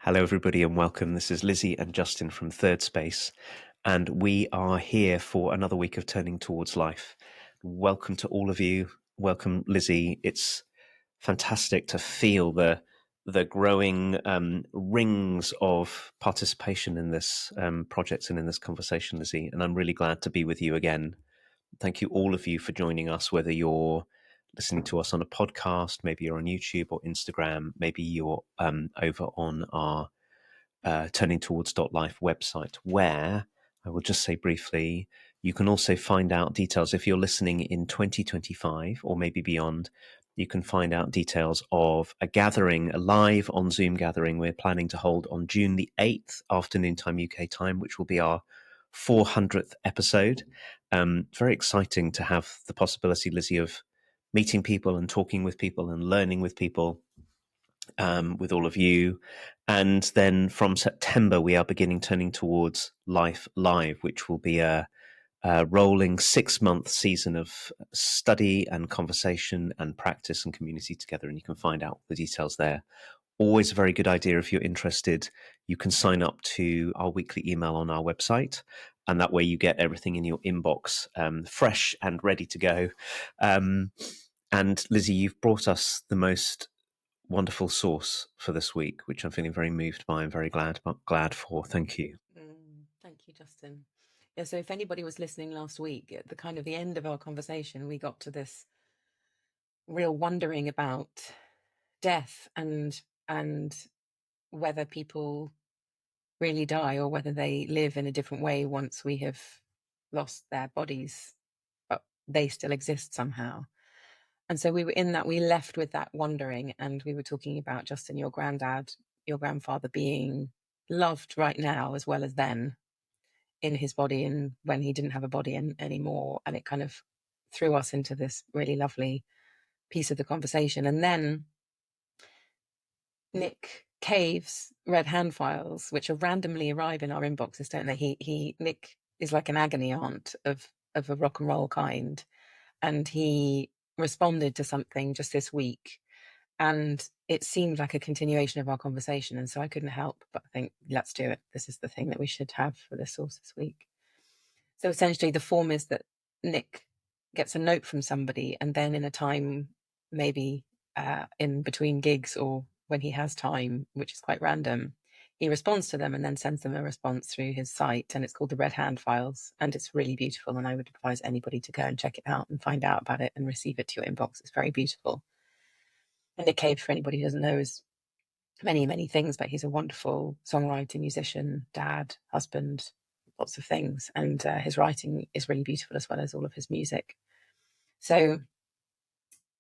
Hello, everybody, and welcome. This is Lizzie and Justin from Thirdspace, and we are here for another week of Turning Towards Life. Welcome to all of you. Welcome, Lizzie. It's fantastic to feel the growing rings of participation in this project and in this conversation, Lizzie. And I'm really glad to be with you again. Thank you, all of you, for joining us, whether you're listening to us on a podcast, maybe you're on YouTube or Instagram, maybe you're over on our Turning Towards Life website, where I will just say briefly, you can also find out details if you're listening in 2025 or maybe beyond. You can find out details of a gathering, a live on Zoom gathering we're planning to hold on June the 8th, afternoon time, UK time, which will be our 400th episode. Very exciting to have the possibility, Lizzie, of meeting people and talking with people and learning with people, with all of you. And then from September, we are beginning Turning Towards Life Live, which will be a rolling 6-month season of study and conversation and practice and community together. And you can find out the details there. Always a very good idea. If you're interested, you can sign up to our weekly email on our website, and that way you get everything in your inbox, fresh and ready to go. And Lizzie, you've brought us the most wonderful source for this week, which I'm feeling very moved by and very glad for. Thank you. Thank you, Justin. Yeah, so if anybody was listening last week, at the kind of the end of our conversation, we got to this real wondering about death and whether people really die or whether they live in a different way once we have lost their bodies, but they still exist somehow. And so we were in that, we left with that wondering, and we were talking about, Justin, your grandfather being loved right now as well as then in his body and when he didn't have a body anymore. And it kind of threw us into this really lovely piece of the conversation. And then Nick Cave's Red Hand files, which are randomly arrive in our inboxes, don't they? Nick is like an agony aunt of a rock and roll kind. And he responded to something just this week, and it seemed like a continuation of our conversation. And so I couldn't help but think, let's do it. This is the thing that we should have for this source this week. So essentially the form is that Nick gets a note from somebody, and then in a time, maybe in between gigs or when he has time, which is quite random, he responds to them and then sends them a response through his site. And it's called the Red Hand Files. And it's really beautiful. And I would advise anybody to go and check it out and find out about it and receive it to your inbox. It's very beautiful. And Nick Cave, for anybody who doesn't know, is many, many things, but he's a wonderful songwriter, musician, dad, husband, lots of things. And his writing is really beautiful as well as all of his music. So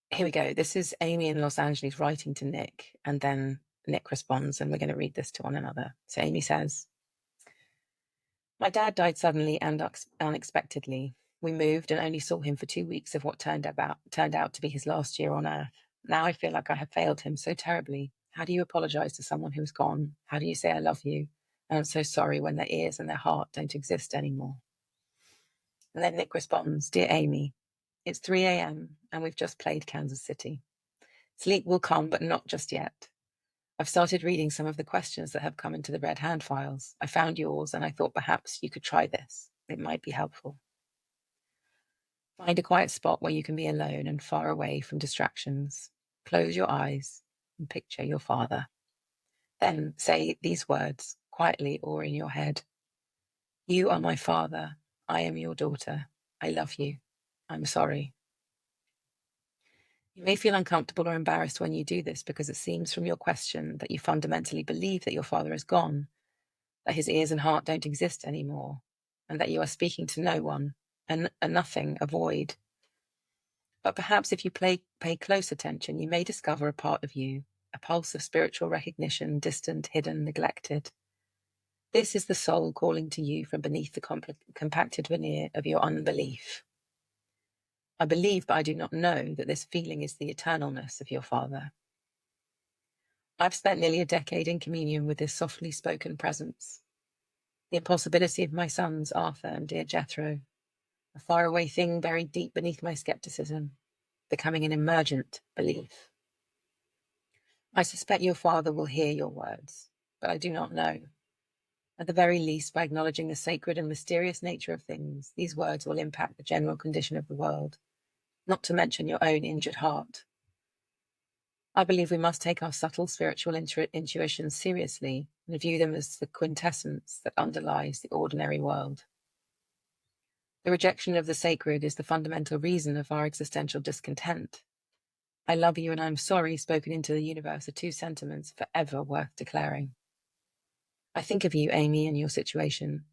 here we go. This is Amy in Los Angeles writing to Nick, and then Nick responds, and we're going to read this to one another. So Amy says, "My dad died suddenly and unexpectedly. We moved and only saw him for 2 weeks of what turned out to be his last year on Earth. Now I feel like I have failed him so terribly. How do you apologize to someone who's gone? How do you say I love you? And I'm so sorry when their ears and their heart don't exist anymore?" And then Nick responds, "Dear Amy, it's 3 a.m. and we've just played Kansas City. Sleep will come, but not just yet. I've started reading some of the questions that have come into the Red Hand files. I found yours and I thought perhaps you could try this. It might be helpful. Find a quiet spot where you can be alone and far away from distractions. Close your eyes and picture your father. Then say these words quietly or in your head. You are my father. I am your daughter. I love you. I'm sorry." You may feel uncomfortable or embarrassed when you do this because it seems from your question that you fundamentally believe that your father is gone, that his ears and heart don't exist anymore, and that you are speaking to no one, and a nothing, a void. But perhaps if you pay close attention, you may discover a part of you, a pulse of spiritual recognition, distant, hidden, neglected. This is the soul calling to you from beneath the compacted veneer of your unbelief. I believe, but I do not know, that this feeling is the eternalness of your father. I've spent nearly a decade in communion with this softly spoken presence. The impossibility of my sons, Arthur and dear Jethro, a faraway thing buried deep beneath my skepticism, becoming an emergent belief. I suspect your father will hear your words. but I do not know. At the very least, by acknowledging the sacred and mysterious nature of things, these words will impact the general condition of the world, not to mention your own injured heart. I believe we must take our subtle spiritual intuitions seriously and view them as the quintessence that underlies the ordinary world. The rejection of the sacred is the fundamental reason of our existential discontent. I love you and I'm sorry spoken into the universe are two sentiments forever worth declaring. I think of you, Amy, and your situation.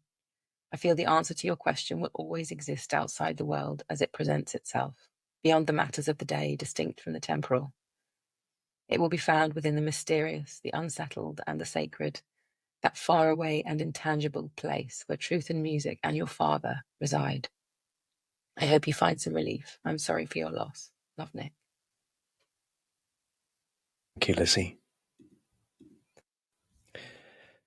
I feel the answer to your question will always exist outside the world as it presents itself, beyond the matters of the day, distinct from the temporal. It will be found within the mysterious, the unsettled, and the sacred, that faraway and intangible place where truth and music and your father reside. I hope you find some relief. I'm sorry for your loss. Love, Nick. Thank you, Lizzie.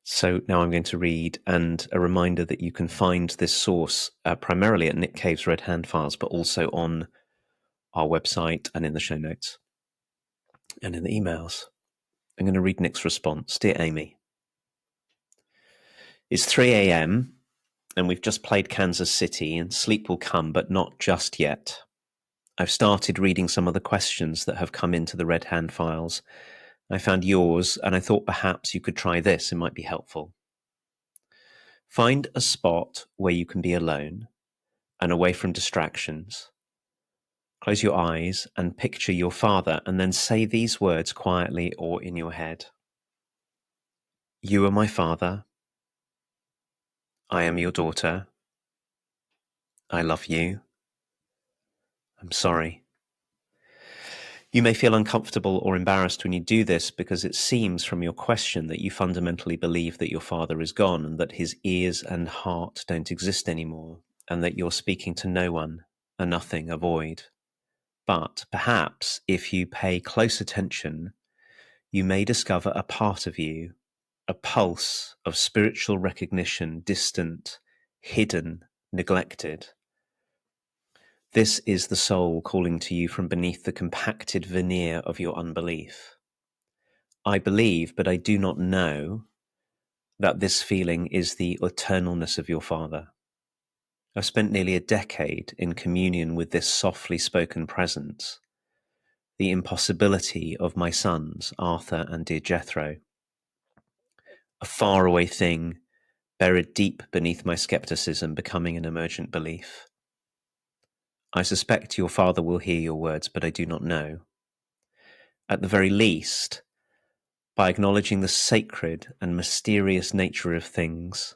So now I'm going to read, and a reminder that you can find this source primarily at Nick Cave's Red Hand Files, but also on our website and in the show notes and in the emails. I'm going to read Nick's response. Dear Amy, it's 3 a.m. and we've just played Kansas City, and sleep will come, but not just yet. I've started reading some of the questions that have come into the Red Hand Files. I found yours, and I thought perhaps you could try this. It might be helpful. Find a spot where you can be alone and away from distractions. Close your eyes and picture your father, and then say these words quietly or in your head. You are my father. I am your daughter. I love you. I'm sorry. You may feel uncomfortable or embarrassed when you do this because it seems from your question that you fundamentally believe that your father is gone and that his ears and heart don't exist anymore, and that you're speaking to no one, a nothing, a void. But perhaps if you pay close attention, you may discover a part of you, a pulse of spiritual recognition, distant, hidden, neglected. This is the soul calling to you from beneath the compacted veneer of your unbelief. I believe, but I do not know, that this feeling is the eternalness of your father. I've spent nearly a decade in communion with this softly spoken presence, the impossibility of my sons, Arthur and dear Jethro, a faraway thing buried deep beneath my skepticism becoming an emergent belief. I suspect your father will hear your words, but I do not know. At the very least, by acknowledging the sacred and mysterious nature of things,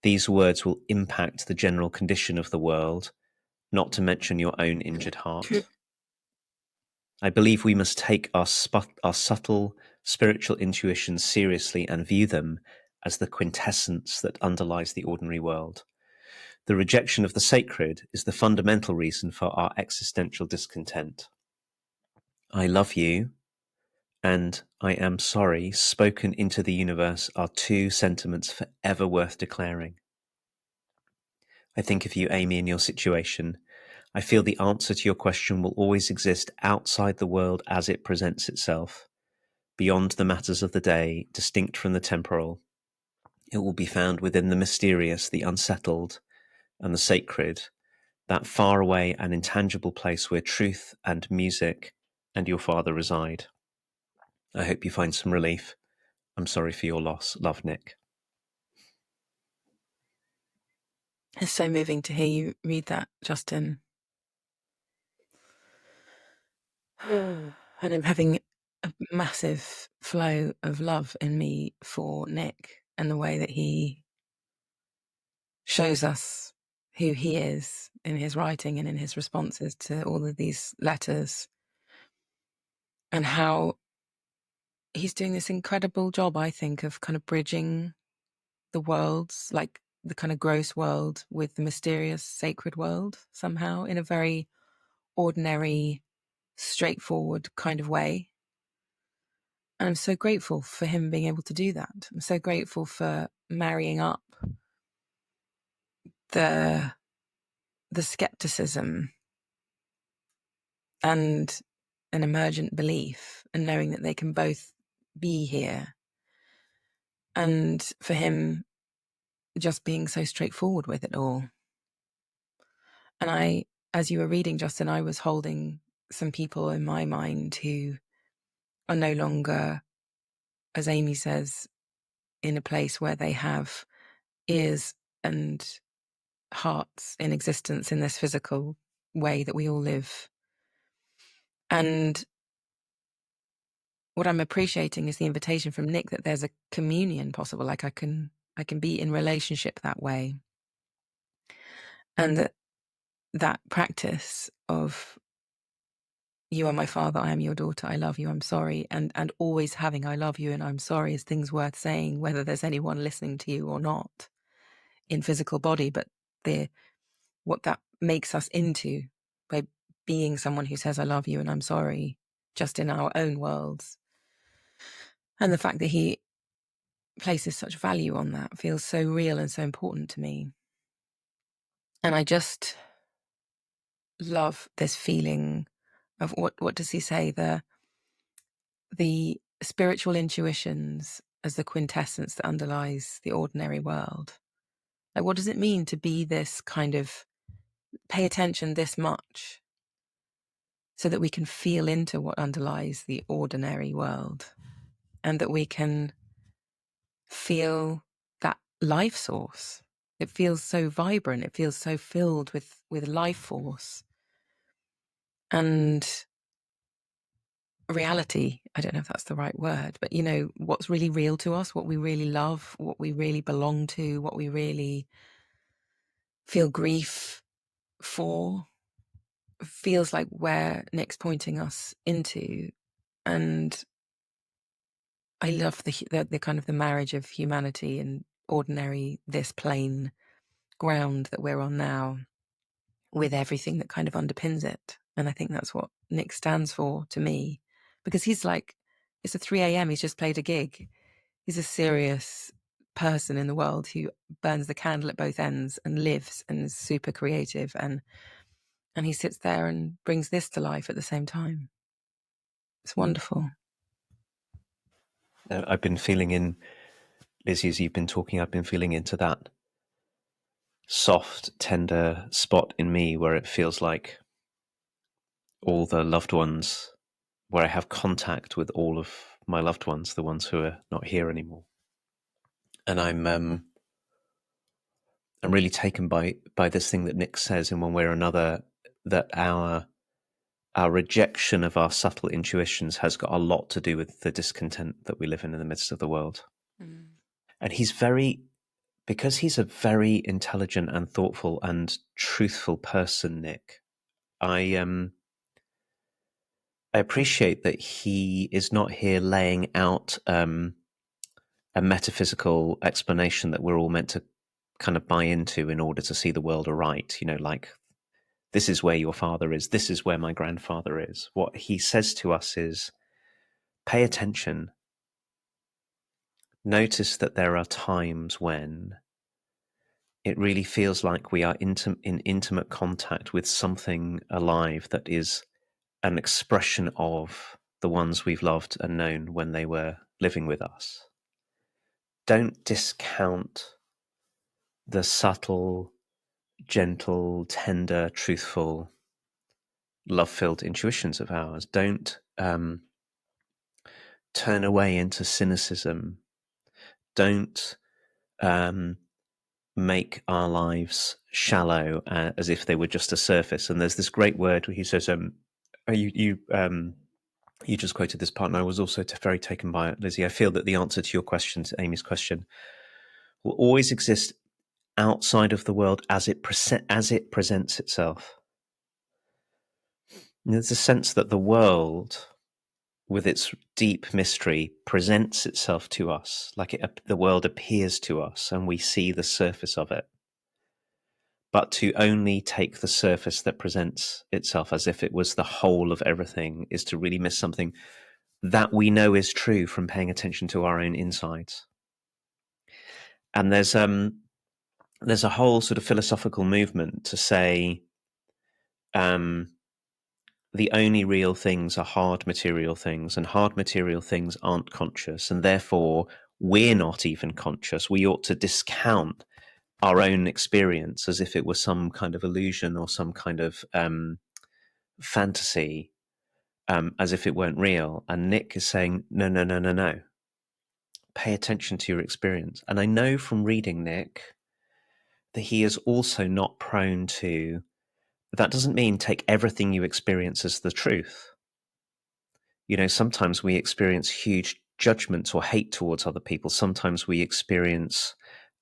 these words will impact the general condition of the world, not to mention your own injured heart. I believe we must take our subtle spiritual intuitions seriously and view them as the quintessence that underlies the ordinary world. The rejection of the sacred is the fundamental reason for our existential discontent. I love you and I am sorry, spoken into the universe, are two sentiments forever worth declaring. I think of you, Amy, in your situation. I feel the answer to your question will always exist outside the world as it presents itself, beyond the matters of the day, distinct from the temporal. It will be found within the mysterious, the unsettled, and the sacred, that faraway and intangible place where truth and music and your father reside. I hope you find some relief. I'm sorry for your loss. Love, Nick. It's so moving to hear you read that, Justin. And I'm having a massive flow of love in me for Nick and the way that he shows us who he is in his writing and in his responses to all of these letters, and how he's doing this incredible job, I think, of kind of bridging the worlds, like the kind of gross world with the mysterious sacred world somehow in a very ordinary, straightforward kind of way. And I'm so grateful for him being able to do that. I'm so grateful for marrying up the skepticism and an emergent belief, and knowing that they can both be here and for him just being so straightforward with it all. And as you were reading, Justin, I was holding some people in my mind who are no longer, as Amy says, in a place where they have ears and hearts in existence in this physical way that we all live. And what I'm appreciating is the invitation from Nick that there's a communion possible, like I can be in relationship that way. And that practice of you are my father, I am your daughter, I love you, I'm sorry, and always having I love you and I'm sorry is things worth saying, whether there's anyone listening to you or not in physical body, but what that makes us into by being someone who says I love you and I'm sorry just in our own worlds. And the fact that he places such value on that feels so real and so important to me. And I just love this feeling of what does he say, the spiritual intuitions as the quintessence that underlies the ordinary world. Like, what does it mean to be this kind of pay attention this much so that we can feel into what underlies the ordinary world and that we can feel that life source? It feels so vibrant. It feels so filled with life force and reality. I don't know if that's the right word, but what's really real to us, what we really love, what we really belong to, what we really feel grief for, feels like where Nick's pointing us into. And I love the kind of the marriage of humanity and ordinary, this plain ground that we're on now, with everything that kind of underpins it. And I think that's what Nick stands for to me, because he's like, it's a 3 a.m. He's just played a gig. He's a serious person in the world who burns the candle at both ends and lives and is super creative. And he sits there and brings this to life at the same time. It's wonderful. I've been feeling in, Lizzie, as you've been talking, I've been feeling into that soft, tender spot in me where it feels like all the loved ones, where I have contact with all of my loved ones, the ones who are not here anymore. And I'm really taken by this thing that Nick says in one way or another, that our rejection of our subtle intuitions has got a lot to do with the discontent that we live in the midst of the world. Mm. And because he's a very intelligent and thoughtful and truthful person, Nick, I appreciate that he is not here laying out a metaphysical explanation that we're all meant to kind of buy into in order to see the world aright. Like, this is where your father is, this is where my grandfather is. What he says to us is, pay attention. Notice that there are times when it really feels like we are in intimate contact with something alive that is an expression of the ones we've loved and known when they were living with us. Don't discount the subtle, gentle, tender, truthful, love-filled intuitions of ours. Don't turn away into cynicism. Don't make our lives shallow as if they were just a surface. And there's this great word where he says, you just quoted this part, and I was also very taken by it, Lizzie. I feel that the answer to your question, to Amy's question, will always exist outside of the world as it presents itself. And there's a sense that the world, with its deep mystery, presents itself to us, like the world appears to us and we see the surface of it. But to only take the surface that presents itself as if it was the whole of everything is to really miss something that we know is true from paying attention to our own insides. And there's a whole sort of philosophical movement to say the only real things are hard material things, and hard material things aren't conscious, and therefore we're not even conscious, we ought to discount our own experience as if it was some kind of illusion or some kind of fantasy, as if it weren't real. And Nick is saying, no, no, no, no, no. Pay attention to your experience. And I know from reading Nick that he is also not prone to, that doesn't mean take everything you experience as the truth. You know, sometimes we experience huge judgments or hate towards other people. Sometimes we experience,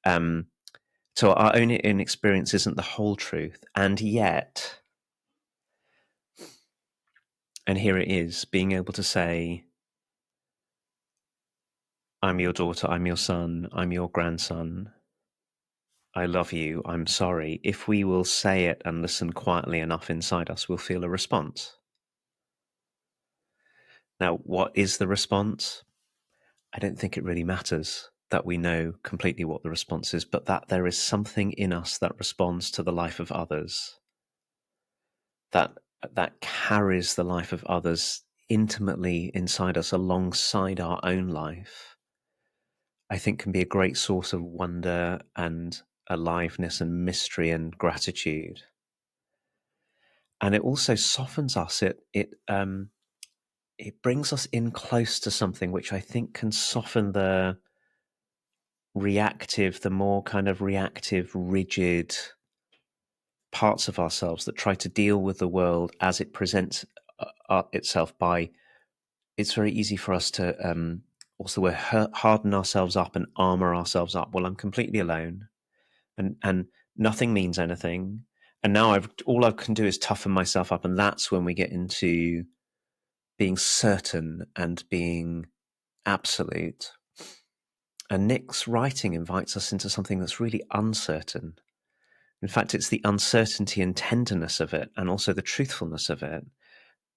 so our own experience isn't the whole truth. And yet, and here it is, being able to say, I'm your daughter, I'm your son, I'm your grandson, I love you, I'm sorry. If we will say it and listen quietly enough inside us, we'll feel a response. Now, what is the response? I don't think it really matters that we know completely what the response is, but that there is something in us that responds to the life of others, that carries the life of others intimately inside us alongside our own life, I think can be a great source of wonder and aliveness and mystery and gratitude. And it also softens us. It brings us in close to something which I think can soften the more kind of reactive, rigid parts of ourselves that try to deal with the world as it presents itself. It's very easy for us to what's the word, harden ourselves up and armor ourselves up. Well, I'm completely alone, and nothing means anything, and now all I can do is toughen myself up, and that's when we get into being certain and being absolute. And Nick's writing invites us into something that's really uncertain. In fact, it's the uncertainty and tenderness of it, and also the truthfulness of it,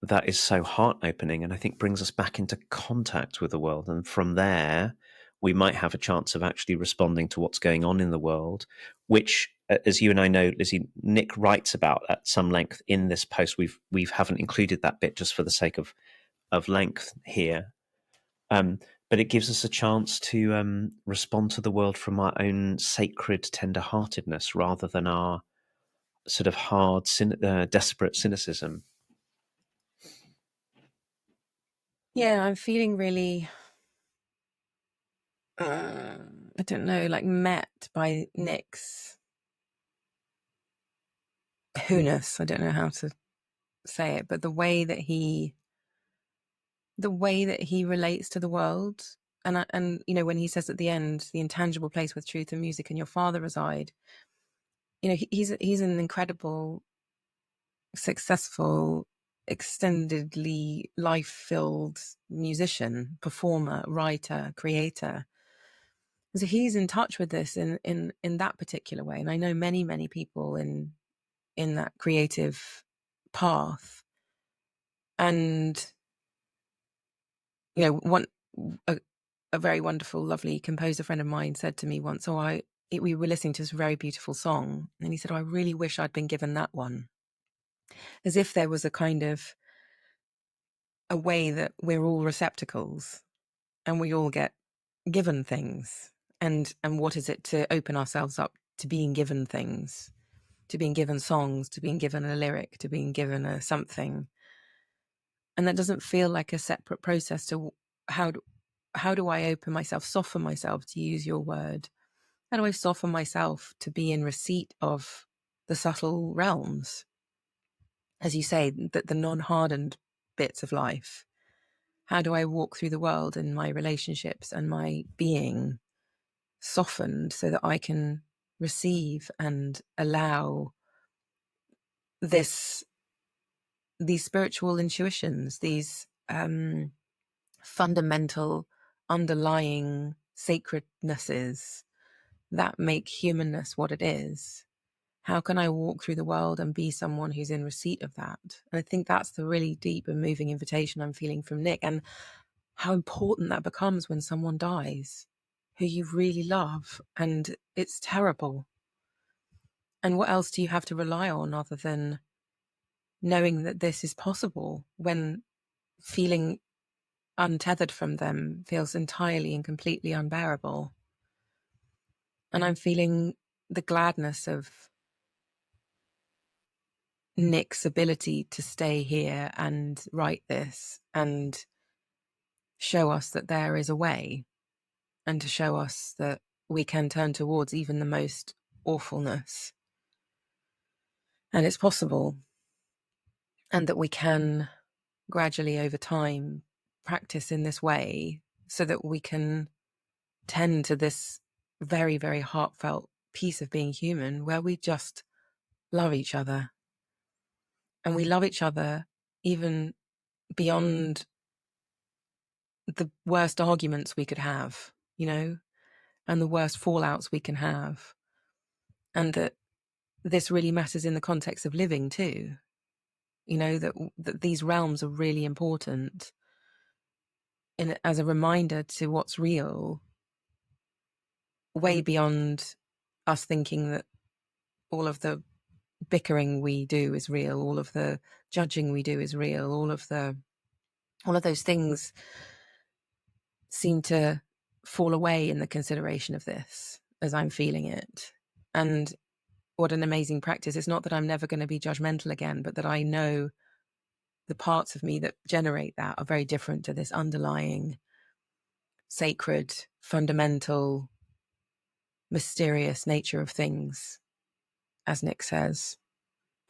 that is so heart-opening, and I think brings us back into contact with the world. And from there, we might have a chance of actually responding to what's going on in the world, which, as you and I know, Lizzie, Nick writes about at some length in this post. We haven't included that bit just for the sake of length here. But it gives us a chance to respond to the world from our own sacred tender-heartedness rather than our sort of hard, desperate cynicism. Yeah, I'm feeling really, I don't know, like met by Nick's who-ness. I don't know how to say it, but the way that he relates to the world. And you know, when he says at the end, the intangible place with truth and music and your father reside, you know, he's an incredible, successful, extendedly life-filled musician, performer, writer, creator. So he's in touch with this in that particular way. And I know many people in that creative path. And you know, a very wonderful, lovely composer friend of mine said to me once, we were listening to this very beautiful song, and he said, I really wish I'd been given that one. As if there was a kind of a way that we're all receptacles and we all get given things. And what is it to open ourselves up to being given things, to being given songs, to being given a lyric, to being given a something. And that doesn't feel like a separate process to how do I open myself, soften myself, to use your word? How do I soften myself to be in receipt of the subtle realms? As you say, that the non-hardened bits of life. How do I walk through the world in my relationships and my being softened so that I can receive and allow these spiritual intuitions, these fundamental underlying sacrednesses that make humanness what it is? How can I walk through the world and be someone who's in receipt of that? And I think that's the really deep and moving invitation I'm feeling from Nick, and how important that becomes when someone dies who you really love, and it's terrible. And what else do you have to rely on other than knowing that this is possible, when feeling untethered from them feels entirely and completely unbearable. And I'm feeling the gladness of Nick's ability to stay here and write this and show us that there is a way, and to show us that we can turn towards even the most awfulness. And it's possible. And that we can gradually over time practice in this way so that we can tend to this very, very heartfelt piece of being human where we just love each other. And we love each other even beyond the worst arguments we could have, you know, and the worst fallouts we can have. And that this really matters in the context of living too. You know, that these realms are really important as a reminder to what's real, way beyond us thinking that all of the bickering we do is real, all of the judging we do is real, all of those things seem to fall away in the consideration of this as I'm feeling it. And what an amazing practice. It's not that I'm never going to be judgmental again, but that I know the parts of me that generate that are very different to this underlying sacred, fundamental, mysterious nature of things, as Nick says.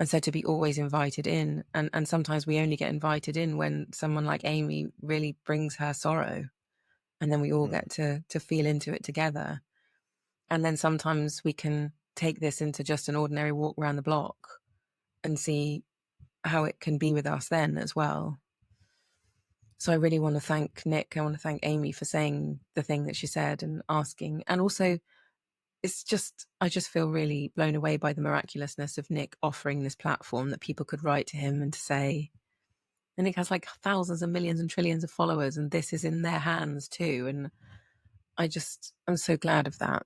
And so to be always invited in, and sometimes we only get invited in when someone like Amy really brings her sorrow, and then we all get to feel into it together. And then sometimes we can take this into just an ordinary walk around the block and see how it can be with us then as well. So I really want to thank Nick. I want to thank Amy for saying the thing that she said and asking. And also, I just feel really blown away by the miraculousness of Nick offering this platform that people could write to him and to say, and Nick has like thousands and millions and trillions of followers, and this is in their hands too. And I'm so glad of that.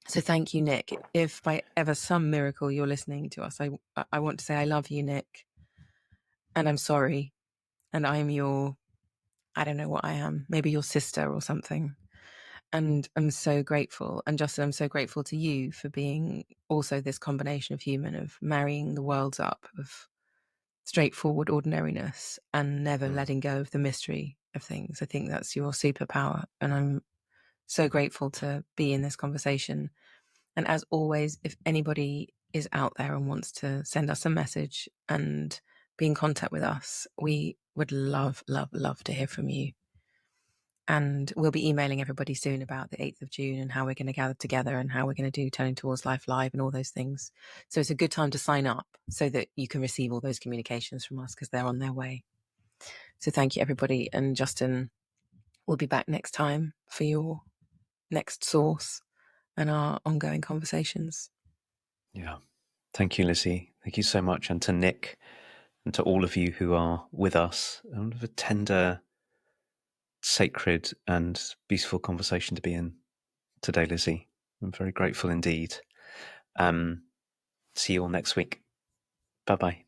So thank you, Nick. If by ever some miracle you're listening to us, I want to say I love you, Nick. And I'm sorry. And I'm I don't know what I am, maybe your sister or something. And I'm so grateful. And Justin, I'm so grateful to you for being also this combination of human, of marrying the worlds up, of straightforward ordinariness and never letting go of the mystery of things. I think that's your superpower. And I'm so grateful to be in this conversation. And as always, if anybody is out there and wants to send us a message and be in contact with us, we would love, love, love to hear from you. And we'll be emailing everybody soon about the 8th of June and how we're going to gather together and how we're going to do Turning Towards Life Live and all those things. So it's a good time to sign up so that you can receive all those communications from us because they're on their way. So thank you, everybody. And Justin, we'll be back next time for your next source and our ongoing conversations. Yeah. Thank you, Lizzie. Thank you so much. And to Nick and to all of you who are with us, and a tender, sacred and beautiful conversation to be in today, Lizzie. I'm very grateful indeed. See you all next week. Bye-bye.